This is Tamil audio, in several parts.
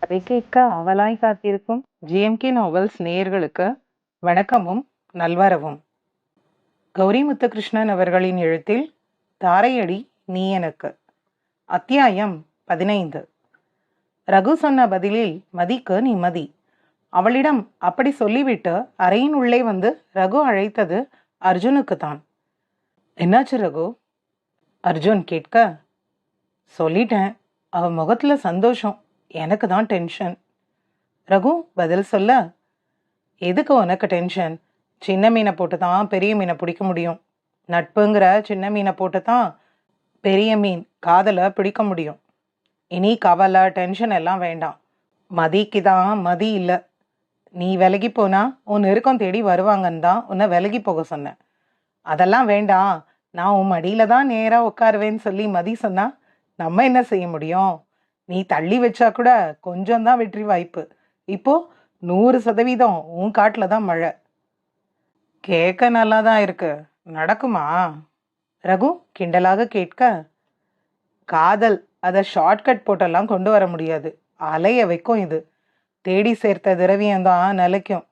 அதை கேட்க ஆவலாய் காத்திருக்கும் ஜிஎம்கே நாவல்ஸ் நேயர்களுக்கு வணக்கமும் நல்வரவும். கௌரி முத்துகிருஷ்ணன் அவர்களின் எழுத்தில் தாரையடி நீ எனக்கு. அத்தியாயம் 15. ரகு சொன்ன பதிலில் மதிக்கு நிம்மதி. அவளிடம் அப்படி சொல்லிவிட்டு அறையின் உள்ளே வந்து ரகு அழைத்தது அர்ஜுனுக்கு தான். என்னாச்சு ரகு? அர்ஜுன் கேட்க, சொல்லிட்டேன். அவ முகத்துல சந்தோஷம், எனக்கு தான் டென்ஷன். ரகு பதில் சொல்ல, எதுக்கு உனக்கு டென்ஷன்? சின்ன மீனை போட்டு தான் பெரிய மீனை பிடிக்க முடியும். நட்புங்கிற சின்ன மீனை போட்டு தான் பெரிய மீன் காதலை பிடிக்க முடியும். இனி கவலை டென்ஷன் எல்லாம் வேண்டாம். மதிக்கு தான் மதி இல்லை. நீ விலகி போனா உன் நெருக்கம் தேடி வருவாங்கன்னு தான் உன்னை விலகி போக சொன்னேன். அதெல்லாம் வேண்டாம், நான் உன் மடியில தான் நேராக உட்காருவேன்னு சொல்லி மதி சொன்னா நம்ம என்ன செய்ய முடியும்? நீ தள்ளி வச்சா கூட கொஞ்சம் தான் வெற்றி வாய்ப்பு. இப்போ 100% உன் காட்டில் தான் மழை. கேட்க நல்லா தான் இருக்கு, நடக்குமா? ரகு கிண்டலாக கேட்க, காதல் அதை ஷார்ட்கட் போட்டெல்லாம் கொண்டு வர முடியாது. அலைய வைக்கும் இது. தேடி சேர்த்த திரவியம்தான் நிலைக்கும்.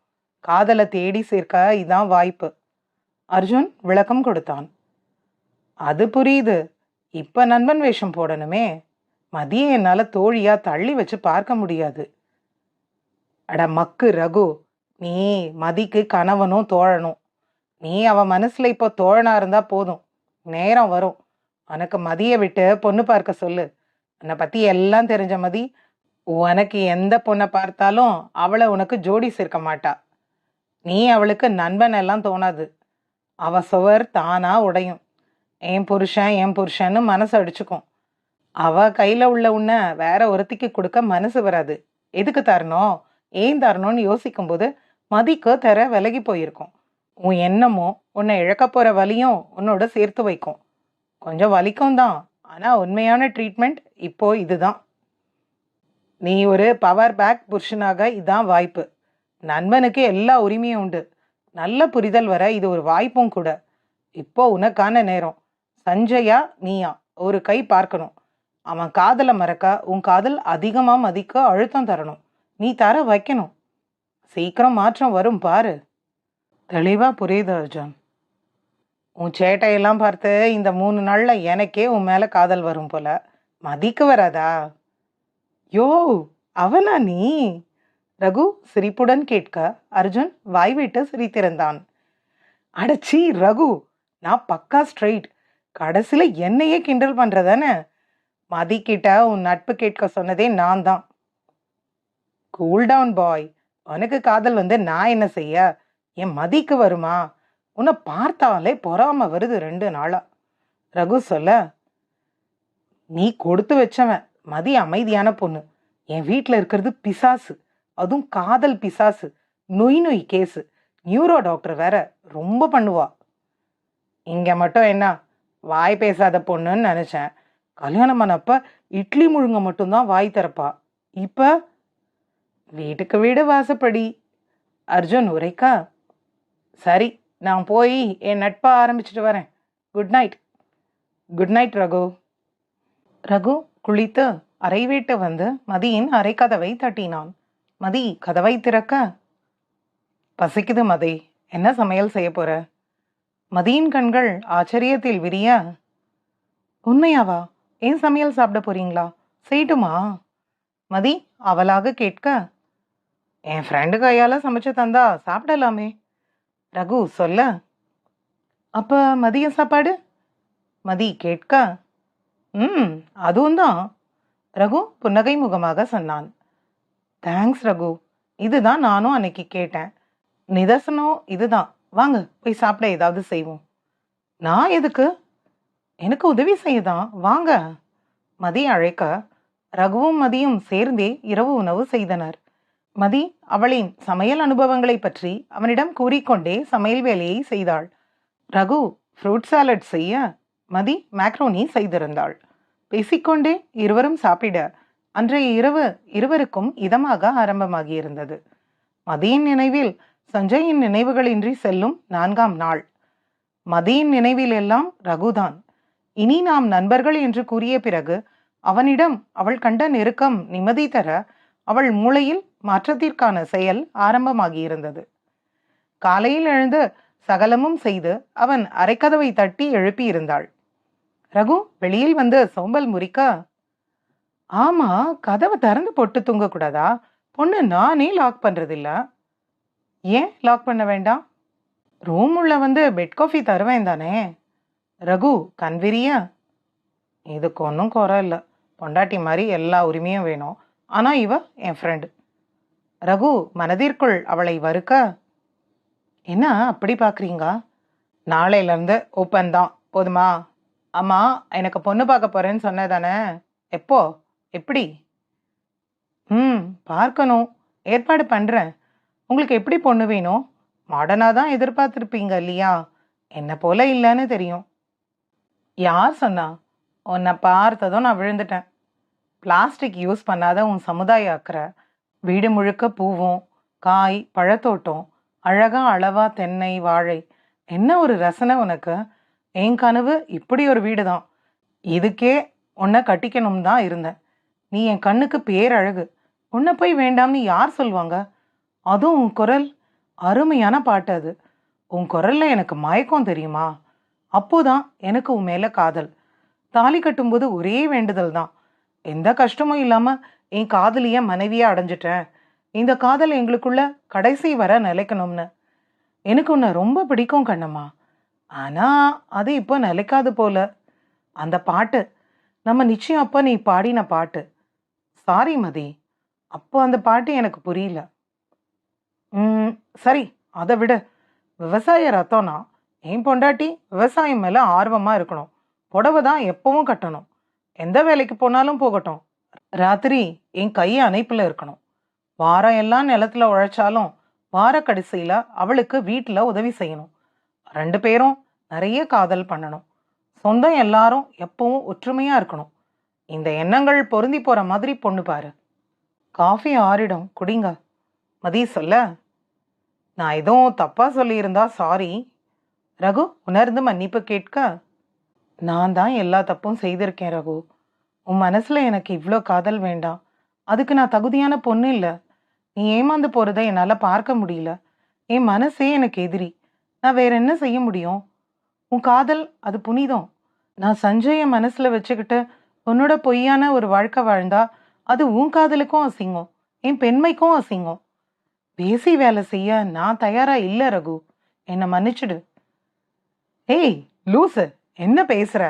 காதலை தேடி சேர்க்க இதான் வாய்ப்பு. அர்ஜுன் விளக்கம் கொடுத்தான். அது புரியுது. இப்ப நண்பன் வேஷம் போடணுமே. மதியை என்னால தோழியா தள்ளி வச்சு பார்க்க முடியாது. அட மக்கு ரகு, நீ மதிக்கு கணவனும் தோழனும். நீ அவ மனசுல இப்போ தோழனா இருந்தா போதும். நேரம் வரும் உனக்கு மதியை விட்டு பொண்ணு பார்க்க சொல்லு. உன்னை பத்தி எல்லாம் தெரிஞ்ச மதி உனக்கு எந்த பொண்ணை பார்த்தாலும் அவளை உனக்கு ஜோடி சேர்க்க மாட்டா. நீ அவளுக்கு நண்பன் எல்லாம் தோணாது. அவ சுவர் தானா உடையும். என் புருஷன்னு மனசு அடிச்சுக்கும். அவ கையில உள்ள உன்னை வேற ஒருத்திக்கு கொடுக்க மனசு வராது. எதுக்கு தரணும், ஏன் தரணும்னு யோசிக்கும் போது மதிக்கு தர விலகி போயிருக்கும். உன் எண்ணமும் உன்னை இழக்க போற வலியும் உன்னோட சேர்த்து வைக்கும். கொஞ்சம் வலிக்கும் தான், ஆனா உண்மையான ட்ரீட்மெண்ட் இப்போ இதுதான். நீ ஒரு பவர் பேக் புருஷனாக இதான் வாய்ப்பு. நண்பனுக்கு எல்லா உரிமையும் உண்டு. நல்ல புரிதல் வர இது ஒரு வாய்ப்பும் கூட. இப்போ உனக்கான நேரம். சஞ்சயா நீயா ஒரு கை பார்க்கணும். அவன் காதலை மறக்க உன் காதல் அதிகமா மதிக்க அழுத்தம் தரணும். நீ தர வைக்கணும். சீக்கிரம் மாற்றம் வரும் பாரு. தெளிவா புரியுது அர்ஜுன். உன் சேட்டையெல்லாம் பார்த்து இந்த 3 நாள்ல எனக்கே உன் மேல காதல் வரும் போல. மதிக்கு வராதா? யோ, அவனா நீ? ரகு சிரிப்புடன் கேட்க அர்ஜுன் வாய்விட்டு சிரித்திருந்தான். அடச்சி ரகு, நான் பக்கா ஸ்ட்ரெயிட். கடைசியில என்னையே கிண்டல் பண்றதானே? மதி கிட்ட உன் நட்பு கேட்க சொன்னதே நான் தான். கூல் டவுன் பாய். உனக்கு காதல் வந்து நான் என்ன செய்ய? என் மதிக்கு வருமா? உன்னை பார்த்தாலே பொறாம வருது 2 நாளா. ரகு சொல்ல, நீ கொடுத்து வச்சவன். மதி அமைதியான பொண்ணு. என் வீட்டில் இருக்கிறது பிசாசு. அதுவும் காதல் பிசாசு. நொய் கேஸு. நியூரோ டாக்டர் வேற ரொம்ப பண்ணுவா. இங்க மட்டும் என்ன வாய் பேசாத பொண்ணுன்னு நினைச்சேன். கல்யாணம் பண்ணப்ப இட்லி முழுங்க மட்டும்தான் வாய் திறப்பா. இப்ப வீட்டுக்கு வீடு வாசப்படி. அர்ஜுன் உரைக்கா, சரி நான் போய் என் நட்பா ஆரம்பிச்சுட்டு வரேன். Good night. Good night Raghu. Raghu குளித்து அறை வீட்டு வந்து மதியின் அறை கதவை தட்டினான். மதி கதவை திறக்க, பசிக்குது மதி, என்ன சமையல் செய்ய போற? மதியின் கண்கள் ஆச்சரியத்தில் விரிய, உண்மையாவா? ஏன் சமையல் சாப்பிட போறீங்களா? செய்யட்டுமா? மதி அவளாக கேட்க, என் ஃப்ரெண்டு கையால சமைச்சு தந்தா சாப்பிடலாமே. ரகு சொல்ல, அப்ப மதிய சாப்பாடு? மதி கேட்க, அதுவும் தான். ரகு புன்னகை முகமாக சொன்னான். தேங்க்ஸ் ரகு, இதுதான் நானும் அன்னைக்கு கேட்டேன். நிதர்சனம் இதுதான். வாங்க போய் சாப்பிட ஏதாவது செய்வோம். நான் எதுக்கு? எனக்கு உதவி செய்யதான், வாங்க. மதி அழைக்க ரகுவும் மதியும் சேர்ந்தே இரவு உணவு செய்தனர். மதி அவளின் சமையல் அனுபவங்களை பற்றி அவனிடம் கூறிக்கொண்டே சமையல் வேலையை செய்தாள். ரகு ஃப்ரூட் சாலட் செய்ய மதி மேக்ரோனி செய்திருந்தாள். பேசிக்கொண்டே இருவரும் சாப்பிட அன்றைய இரவு இருவருக்கும் இதமாக ஆரம்பமாகியிருந்தது. மதியின் நினைவில் சஞ்சயின் நினைவுகளின்றி செல்லும் 4ஆம் நாள். மதியின் நினைவில் எல்லாம் ரகுதான். இனி நாம் நண்பர்கள் என்று கூறிய பிறகு அவனிடம் அவள் கண்ட நெருக்கம் நிம்மதி தர அவள் மூளையில் மாற்றத்திற்கான செயல் ஆரம்பமாகியிருந்தது. காலையில் எழுந்து சகலமும் செய்து அவன் அரைக்கதவை தட்டி எழுப்பியிருந்தாள். ரகு வெளியில் வந்து சோம்பல் முறிக்க, ஆமா, கதவை திறந்து போட்டு தூங்கக்கூடாதா? பொண்ணு நானே லாக் பண்றதில்ல. ஏன் லாக் பண்ண வேண்டாம்? ரூம் உள்ள வந்து பெட் காஃபி தருவேன் தானே. ரகு கண்விரிய, இதுக்கு ஒன்றும் குறை இல்லை. பொண்டாட்டி மாதிரி எல்லா உரிமையும் வேணும். ஆனா இவ என் ஃப்ரெண்டு. ரகு மனதிற்குள் அவளை வறுக்க, என்ன அப்படி பார்க்குறீங்க? நாளையிலேருந்து ஓப்பன் தான், போதுமா? அம்மா, எனக்கு பொண்ணு பார்க்க போறேன்னு சொன்னதானே? எப்போ? எப்படி? பார்க்கணும். ஏற்பாடு பண்ணுறேன். உங்களுக்கு எப்படி பொண்ணு வேணும்? மாடர்னாக தான் எதிர்பார்த்துருப்பீங்க இல்லையா? என்னை போல இல்லைன்னு தெரியும். யார் சொன்னா? உன்னை பார்த்ததும் நான் விழுந்துட்டேன். பிளாஸ்டிக் யூஸ் பண்ணாத உன் சமுதாய அக்கறை, வீடு முழுக்க பூவும் காய் பழத்தோட்டம், அழகா அளவா தென்னை வாழை, என்ன ஒரு ரசனை உனக்கு. என் கனவு இப்படி ஒரு வீடு தான். இதுக்கே உன்னை கட்டிக்கணும் தான் இருந்தேன். நீ என் கண்ணுக்கு பேரழகு. உன்னை போய் வேண்டாம்னு யார் சொல்லுவாங்க? அதுவும் உன் குரல், அருமையான பாட்டு அது. உன் குரல்ல எனக்கு மயக்கம் தெரியுமா? அப்போதான் எனக்கு உன் மேல காதல். தாலி கட்டும்போது ஒரே வேண்டுதல் தான், எந்த கஷ்டமும் இல்லாம என் காதலிய மனைவியா அடைஞ்சிட்டேன். இந்த காதல் எங்களுக்குள்ள கடைசி வர நிலைக்கணும்னு. எனக்கு உன்னை ரொம்ப பிடிக்கும் கண்ணம்மா. ஆனா அது இப்போ நிலைக்காது போல. அந்த பாட்டு நம்ம நிச்சயம் அப்ப நீ பாடின பாட்டு. சாரி மதி, அப்போ அந்த பாட்டு எனக்கு புரியல. சரி, அதை விட. விவசாய ரத்தம்னா என் பொண்டாட்டி விவசாயம் மேல ஆர்வமா இருக்கணும். புடவை தான் எப்பவும் கட்டணும். எந்த வேலைக்கு போனாலும் போகட்டும். ராத்திரி என் கையை அணைப்புல இருக்கணும். வாரம் எல்லாம் நிலத்துல உழைச்சாலும் வார கடைசியில அவளுக்கு வீட்டுல உதவி செய்யணும். 2 பேரும் நிறைய காதல் பண்ணணும். சொந்தம் எல்லாரும் எப்பவும் ஒற்றுமையா இருக்கணும். இந்த எண்ணங்கள் பொருந்தி போற மாதிரி பொண்ணு பாரு. காஃபி ஆறிடும், குடிங்க. மதி சொல்ல, நான் எதுவும் தப்பா சொல்லியிருந்தா சாரி. ரகு உணர்ந்து மன்னிப்பு கேட்க, நான் தான் எல்லா தப்பும் செய்திருக்கேன் ரகு. உன் மனசுல எனக்கு இவ்வளோ காதல் வேண்டாம். அதுக்கு நான் தகுதியான பொண்ணு இல்லை. நீ ஏமாந்து போறத என்னால பார்க்க முடியல. என் மனசே எனக்கு எதிரி. நான் வேற என்ன செய்ய முடியும்? உன் காதல் அது புனிதம். நான் சஞ்சய மனசுல வச்சுக்கிட்டு உன்னோட பொய்யான ஒரு வாழ்க்கை வாழ்ந்தா அது உன் காதலுக்கும் அசிங்கம், என் பெண்மைக்கும் அசிங்கம். பேசி வேலை செய்ய நான் தயாரா இல்ல ரகு. என்னை மன்னிச்சிடு. ஏய் லூசு, என்ன பேசுற?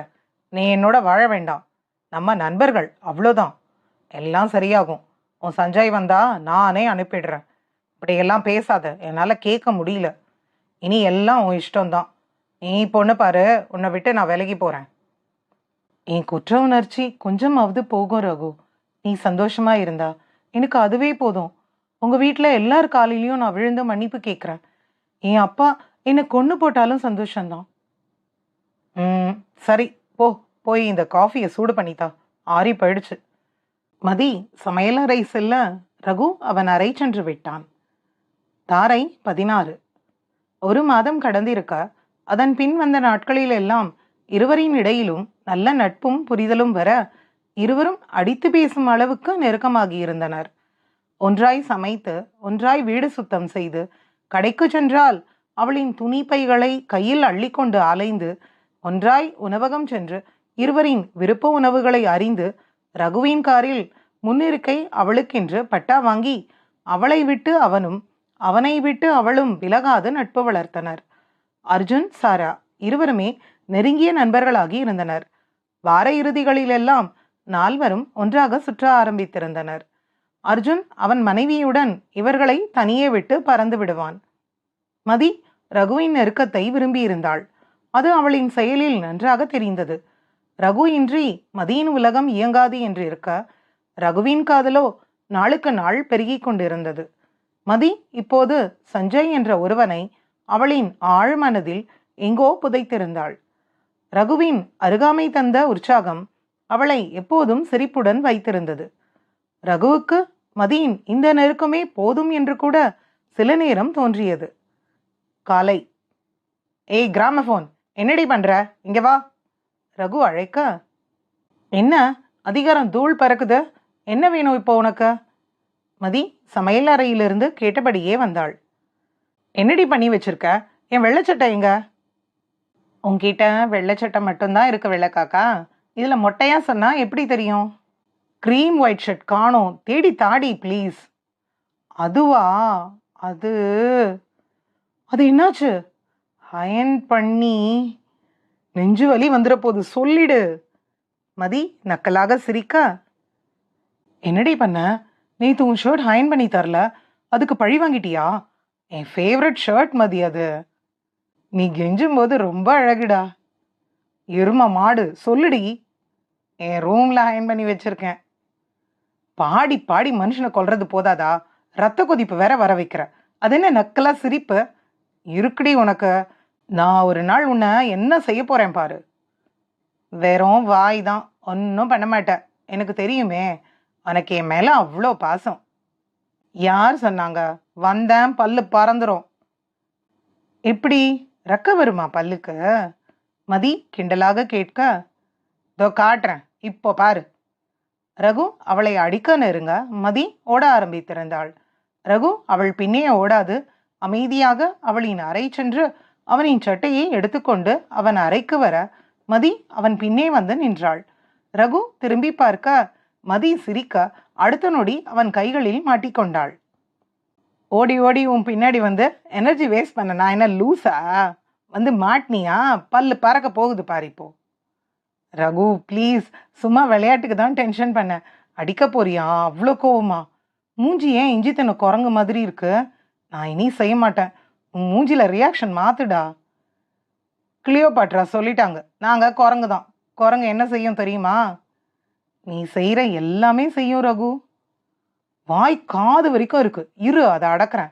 நீ என்னோட வாழ வேண்டாம். நம்ம நண்பர்கள், அவ்வளோதான். எல்லாம் சரியாகும். உன் சஞ்சய் வந்தா நானே அனுப்பிடுறேன். இப்படியெல்லாம் பேசாத, என்னால் கேட்க முடியல. இனி எல்லாம் உன் இஷ்டம்தான். நீ பொண்ணு பாரு, உன்னை விட்டு நான் விலகி போறேன். என் குற்ற உணர்ச்சி கொஞ்சமாவது போகும் ரகு. நீ சந்தோஷமா இருந்தா எனக்கு அதுவே போதும். உங்க வீட்டில் எல்லார் காலையிலையும் நான் விழுந்து மன்னிப்பு கேட்குறேன். என் அப்பா என்னை கொன்று போட்டாலும் சந்தோஷம்தான். சரி, போய் இந்த காஃபியை சூடு பண்ணித்தா. ஆறி போயிடுச்சு. மதி சமையலறை செல்ல ரகு அவன் அறை சென்று விட்டான். தாரை 16. 1 மாதம் கடந்திருக்க அதன் பின் வந்த நாட்களில் எல்லாம் இருவரின் இடையிலும் நல்ல நட்பும் புரிதலும் வர இருவரும் அடித்து பேசும் அளவுக்கு நெருக்கமாகியிருந்தனர். ஒன்றாய் சமைத்து ஒன்றாய் வீடு சுத்தம் செய்து கடைக்கு சென்றால் அவளின் துணி பைகளை கையில் அள்ளிக்கொண்டு அலைந்து ஒன்றாய் உணவகம் சென்று இருவரின் விருப்ப உணவுகளை அறிந்து ரகுவின் காரில் முன்னிருக்கை அவளுக்கென்று பட்டா வாங்கி அவளை விட்டு அவனும் அவனை விட்டு அவளும் விலகாது நட்பு வளர்த்தனர். அர்ஜுன் சாரா இருவருமே நெருங்கிய நண்பர்களாகி இருந்தனர். வார இறுதிகளிலெல்லாம் நால்வரும் ஒன்றாக சுற்ற ஆரம்பித்திருந்தனர். அர்ஜுன் அவன் மனைவியுடன் இவர்களை தனியே விட்டு பறந்து விடுவான். மதி ரகுவின் நெருக்கத்தை விரும்பியிருந்தாள். அது அவளின் செயலில் நன்றாக தெரிந்தது. ரகு இன்றி மதியின் உலகம் இயங்காது என்று இருக்க ரகுவின் காதலோ நாளுக்கு நாள் பெருகி கொண்டிருந்தது. மதி இப்போது சஞ்சய் என்ற ஒருவனை அவளின் ஆழ்மனதில் எங்கோ புதைத்திருந்தாள். ரகுவின் அருகாமை தந்த உற்சாகம் அவளை எப்போதும் சிரிப்புடன் வைத்திருந்தது. ரகுவுக்கு மதியின் இந்த நெருக்கமே போதும் என்று கூட சில நேரம் தோன்றியது. காலை, ஏய் கிராமபோன், என்னடி பண்ற? இங்க வா. ரகு அழைக்க, என்ன அதிகாரம் தூள் பறக்குது? என்ன வேணும் இப்போ உனக்கு? மதி சமையல் அறையிலிருந்து கேட்டபடியே வந்தாள். என்னடி பண்ணி வச்சிருக்க? என் வெள்ளைச்சட்டை எங்க? உன்கிட்ட வெள்ளைச்சட்டை மட்டும்தான் இருக்கு வெள்ளைக்காக்கா. இதுல மொட்டையா சொன்னா எப்படி தெரியும்? க்ரீம் ஒயிட் ஷர்ட் காணோம், தேடி தாடி ப்ளீஸ். அதுவா? அது அது என்னாச்சு? அயன் பண்ணி நெஞ்சு வலி வந்துட போது, சொல்லிடு. மதி நக்கலாக சிரிக்க, என்னடி பண்ண? நேத்து உன் ஷர்ட் அயன் பண்ணி தரல, அதுக்கு பழி வாங்கிட்டியா? என் ஃபேவரட் ஷர்ட் மதி அது. நீ கெஞ்சும் போது ரொம்ப அழகுடா. எரும மாடு, சொல்லுடி. என் ரூம்ல அயன் பண்ணி வச்சிருக்கேன். பாடி பாடி மனுஷனை கொல்றது போதாதா? ரத்த கொதிப்பு வேற வர வைக்கிற. அது என்ன நக்கலா சிரிப்பு? இருக்குடி உனக்கு. நான் ஒரு நாள் உன்னை என்ன செய்ய போறேன் பாரு. வெறும் வாய் தான், ஒன்றும் பண்ண மாட்டேன். எனக்கு தெரியுமே, உனக்கு என் மேல அவ்வளோ பாசம். யார் சொன்னாங்க? வந்தேன் பல்லு பறந்துரும். எப்படி ரெக்க வருமா பல்லுக்கு? மதி கிண்டலாக கேட்க, இதோ காட்டுறேன், இப்போ பாரு. ரகு அவளை அடிக்க நெருங்க மதி ஓட ஆரம்பித்திருந்தாள். ரகு அவள் பின்னே ஓடாது அமைதியாக அவளின் அறை சென்று அவனின் சட்டையை எடுத்துக்கொண்டு அவன் அறைக்கு வர மதி அவன் பின்னே வந்து நின்றாள். ரகு திரும்பி பார்க்க மதி சிரிக்க அடுத்த நொடி அவன் கைகளில் மாட்டிக்கொண்டாள். ஓடி ஓடி உன் பின்னாடி வந்து எனர்ஜி வேஸ்ட் பண்ண நான் என்ன லூஸா? வந்து மாட்டினியா? பல்லு பறக்க போகுது பாரு இப்போ. ரகு ப்ளீஸ், சும்மா விளையாட்டுக்கு தான் டென்ஷன் பண்ண. அடிக்க போறியா? அவ்வளோ கோவமா? மூஞ்சி ஏன் இஞ்சி தின்ன குரங்கு மாதிரி இருக்கு? நான் இனி செய்ய மாட்டேன். உன் மூஞ்சில ரியாக்ஷன் மாத்துடா. கிளியோபாட்ரா சொல்லிட்டாங்க, நாங்க குரங்கு தான். குரங்கு என்ன செய்யும் தெரியுமா? நீ செய்யற எல்லாமே செய்யும் ரகு. வாய் காது வரைக்கும் இருக்கு, இரு அதை அடக்கிறேன்.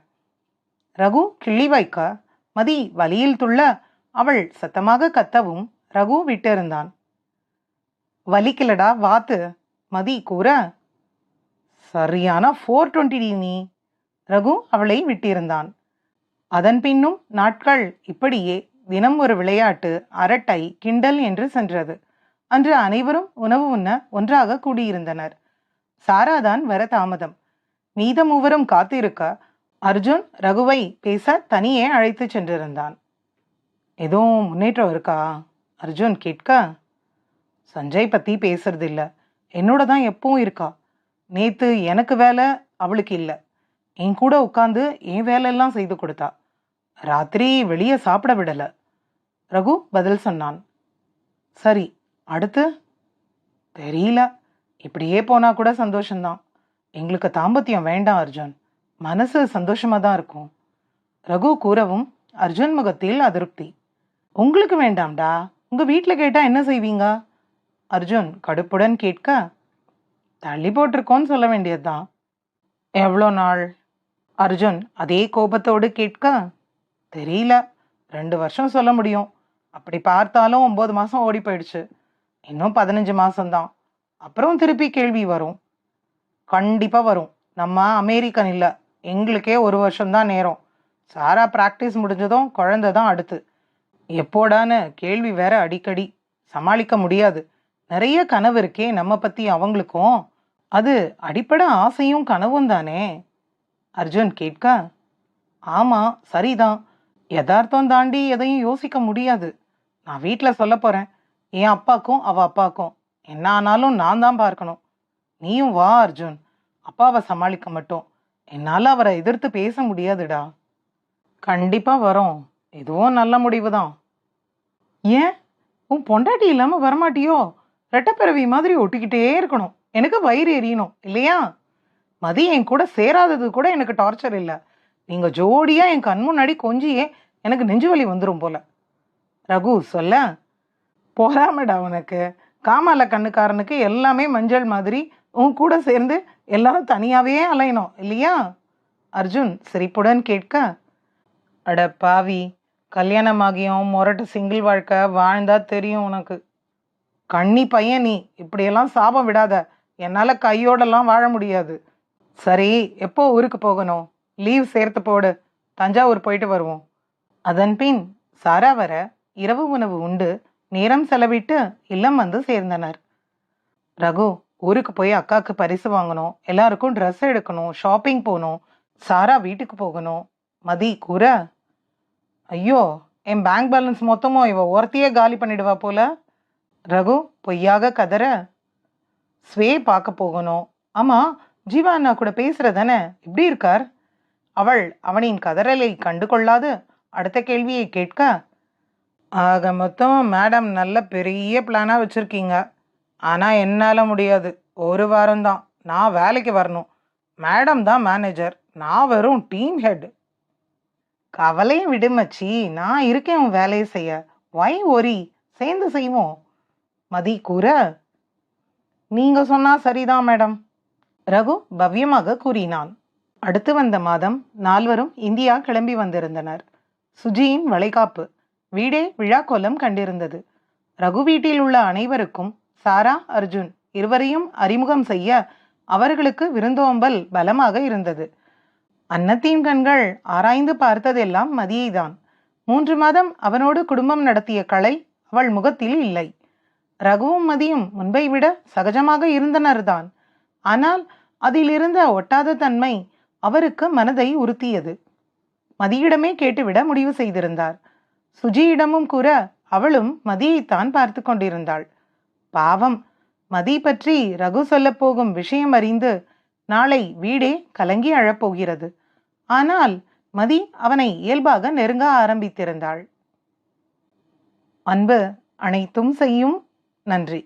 ரகு கிள்ளி வைக்க மதி வலியில் துள்ள அவள் சத்தமாக கத்தவும் ரகு விட்டிருந்தான். வலிக்கலடா வாத்து, மதி கூற. சரியான 420 நீ. ரகு அவளை விட்டிருந்தான். அதன் பின்னும் நாட்கள் இப்படியே தினம் ஒரு விளையாட்டு, அரட்டை, கிண்டல் என்று சென்றது. அன்று அனைவரும் உணவு உண்ண ஒன்றாக கூடியிருந்தனர். சாராதான் வர தாமதம். மீத மூவரும் காத்திருக்க அர்ஜுன் ரகுவை பேச தனியே அழைத்து சென்றிருந்தான். எதுவும் முன்னேற்றம் இருக்கா? அர்ஜுன் கேட்க, சஞ்சய் பத்தி பேசுறது இல்ல, என்னோட தான் எப்பவும் இருக்கா. நேத்து எனக்கு வேலை, அவளுக்கு இல்லை. என் கூட உட்காந்து என் வேலையெல்லாம் செய்து கொடுத்தா. ராத்திரி வெளியே சாப்பிட விடல. ரகு பதில் சொன்னான். சரி, அடுத்து? தெரியல. இப்படியே போனா கூட சந்தோஷம்தான். எங்களுக்கு தாம்பத்தியம் வேண்டாம் அர்ஜுன், மனசு சந்தோஷமா தான் இருக்கும். ரகு கூறவும் அர்ஜுன் முகத்தில் அதிருப்தி. உங்களுக்கு வேண்டாம்டா, உங்க வீட்டில் கேட்டா என்ன செய்வீங்க? அர்ஜுன் கடுப்புடன் கேட்க, தள்ளி போட்டிருக்கோன்னு சொல்ல வேண்டியதுதான். எவ்வளோ நாள்? அர்ஜுன் அதே கோபத்தோடு கேட்க, தெரியல, 2 வருஷம் சொல்ல முடியும். அப்படி பார்த்தாலும் 9 மாசம் ஓடி போயிடுச்சு. இன்னும் 15 மாசம்தான். அப்புறம் திருப்பி கேள்வி வரும். கண்டிப்பா வரும். நம்ம அமெரிக்கன் இல்லை, எங்களுக்கே 1 வருஷம்தான் நேரம். சாரா ப்ராக்டிஸ் முடிஞ்சதும் குழந்தை தான் அடுத்து. எப்போடான்னு கேள்வி வேற அடிக்கடி. சமாளிக்க முடியாது. நிறைய கனவு இருக்கே நம்ம பத்தி அவங்களுக்கும். அது அடிப்படை ஆசையும் கனவும் தானே. அர்ஜுன் கேட்க, ஆமா சரிதான். யதார்த்தம் தாண்டி எதையும் யோசிக்க முடியாது. நான் வீட்டில் சொல்ல போறேன். என் அப்பாக்கும் அவ அப்பாக்கும் என்ன ஆனாலும் நான் தான் பார்க்கணும். நீயும் வா அர்ஜுன். அப்பாவை சமாளிக்க மட்டும். என்னால் அவரை எதிர்த்து பேச முடியாதுடா. கண்டிப்பா வரோம். இதுவும் நல்ல முடிவு தான். ஏன் உன் பொண்டாட்டி இல்லாம வரமாட்டியோ? ரெட்டப்பிறவி மாதிரி ஒட்டிக்கிட்டே இருக்கணும். எனக்கு வயிறு எரியணும் இல்லையா? மதி என் கூட சேராதது கூட எனக்கு டார்ச்சர் இல்லை. நீங்க ஜோடியா என் கண் முன்னாடி கொஞ்சியே எனக்கு நெஞ்சு வலி வந்துடும் போல. ரகு சொல்ல, போறாமடா உனக்கு. காமால கண்ணுக்காரனுக்கு எல்லாமே மஞ்சள் மாதிரி உன் கூட சேர்ந்து எல்லாரும் தனியாவே அலையணும் இல்லையா? அர்ஜுன் சிரிப்புடன் கேட்க, அட பாவி, கல்யாணமாகியும் மொரட்டு சிங்கிள் வாழ்க்கை வாழ்ந்தா தெரியும் உனக்கு. கண்ணி பையன் நீ, இப்படியெல்லாம் சாபம் விடாத. என்னால கையோடெல்லாம் வாழ முடியாது. சரி, எப்போ ஊருக்கு போகணும்? லீவ் சேர்த்து போடு, தஞ்சாவூர் போயிட்டு வருவோம். அதன் பின் சாரா வர இரவு உணவு உண்டு நேரம் செலவிட்டு இல்லம் வந்து சேர்ந்தனர். ரகு ஊருக்கு போய் அக்காவுக்கு பரிசு வாங்கணும், எல்லாருக்கும் ட்ரெஸ் எடுக்கணும், ஷாப்பிங் போகணும், சாரா வீட்டுக்கு போகணும். மதி கூற, ஐயோ, என் பேங்க் பேலன்ஸ் மொத்தமும் இவ ஒருத்தையே காலி பண்ணிடுவா போல. ரகு பொய்யாக கதற, ஸ்வே பார்க்க போகணும். ஆமா, ஜீவா அண்ணா கூட பேசுறதானே, எப்படி இருக்கார்? அவள் அவனின் கதறலை கண்டு கொள்ளாது அடுத்த கேள்வியை கேட்க, ஆக மொத்தம் மேடம் நல்ல பெரிய பிளானா வச்சிருக்கீங்க. ஆனா என்னால முடியாது. ஒரு வாரம்தான் நான் வேலைக்கு வரணும். மேடம் தான் மேனேஜர், நான் வெறும் டீம் ஹெட். கவலையும் விடுமச்சி, நான் இருக்கேன் உன் வேலையை செய்ய. வை ஒரி, சேர்ந்து செய்வோம். மதி கூற, நீங்க சொன்னா சரிதான் மேடம். ரகு பவ்யமாக கூறினான். அடுத்து வந்த மாதம் நால்வரும் இந்தியா கிளம்பி வந்திருந்தனர். சுஜியின் வளைகாப்பு வீடே விழா கோலம் கண்டிருந்தது. ரகு வீட்டில் உள்ள அனைவருக்கும் சாரா, அர்ஜுன் இருவரையும் அறிமுகம் செய்ய அவர்களுக்கு விருந்தோம்பல் பலமாக இருந்தது. அன்னத்தின் கண்கள் ஆராய்ந்து பார்த்ததெல்லாம் மதியைதான். 3 மாதம் அவனோடு குடும்பம் நடத்திய கலை அவள் முகத்தில் இல்லை. ரகுவும் மதியும் முன்பை விட சகஜமாக இருந்தனர்தான். ஆனால் அதிலிருந்த ஒட்டாத தன்மை அவருக்கு மனதை உறுத்தியது. மதியிடமே கேட்டுவிட முடிவு செய்திருந்தார். சுஜியிடமும் கூற அவளும் மதியைத்தான் பார்த்து கொண்டிருந்தாள். பாவம், மதி பற்றி ரகு சொல்லப் போகும் விஷயம் அறிந்து நாளை வீடே கலங்கி அழப்போகிறது. ஆனால் மதி அவனை இயல்பாக நெருங்க ஆரம்பித்திருந்தாள். அன்பு அனைத்தும் செய்யும். நன்றி.